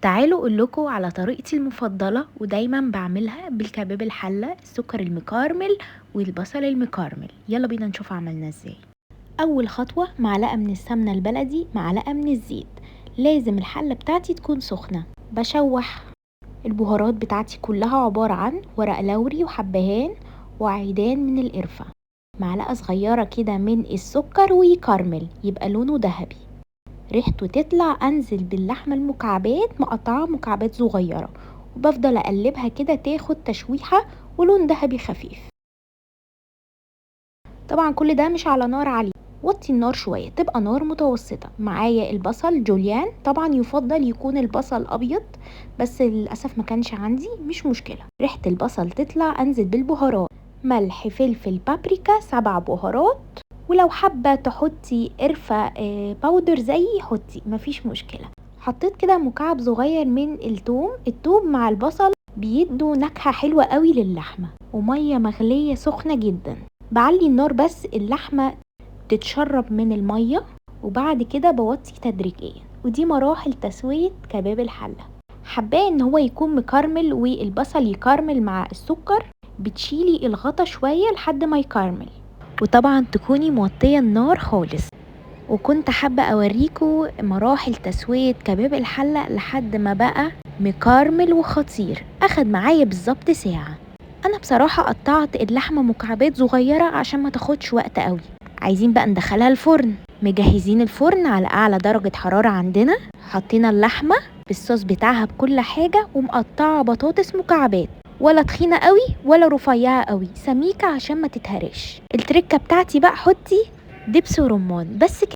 تعالوا اقول لكم على طريقتي المفضله ودايما بعملها بالكباب الحله، السكر المكرمل والبصل المكرمل. يلا بينا نشوف عملنا ازاي. اول خطوه معلقه من السمنه البلدي، معلقه من الزيت. لازم الحله بتاعتي تكون سخنه. بشوح البهارات بتاعتي كلها، عباره عن ورق لوري وحبهان وعيدان من القرفه، معلقه صغيره كده من السكر ويكرمل يبقى لونه ذهبي، ريحته تطلع. انزل باللحمه المكعبات مقطعه مكعبات صغيره، وبفضل اقلبها كده تاخد تشويحه ولون ذهبي خفيف. طبعا كل ده مش على نار عاليه، وطي النار شويه تبقى نار متوسطه. معايا البصل جوليان، طبعا يفضل يكون البصل ابيض، بس للاسف ما كانش عندي، مش مشكله. ريحه البصل تطلع، انزل بالبهارات، ملح فلفل بابريكا 7 بهارات، ولو حابه تحطي قرفه باودر زي حطي، مفيش مشكله. حطيت كده مكعب صغير من التوم مع البصل، بيدوا نكهه حلوه قوي للحمه. وميه مغليه سخنه جدا، بعلي النار بس اللحمه تتشرب من الميه، وبعد كده بوطي تدريجيا. ودي مراحل تسويه كباب الحله. حباه ان هو يكون مكرمل والبصل يكرمل مع السكر، بتشيلي الغطا شويه لحد ما يكرمل، وطبعا تكوني موطيه النار خالص. وكنت حابه اوريكم مراحل تسويه كباب الحله لحد ما بقى مكرمل وخطير. اخد معايا بالظبط ساعه. انا بصراحه قطعت اللحمه مكعبات صغيره عشان ما تاخدش وقت قوي. عايزين بقى ندخلها الفرن. مجهزين الفرن على اعلى درجه حراره عندنا، حطينا اللحمه بالصوص بتاعها بكل حاجه، ومقطعه بطاطس مكعبات، ولا تخينه قوي ولا رفيعه قوي، سميكه عشان ما تتهرش. التركه بتاعتي بقى حطي دبس ورمان بس كده.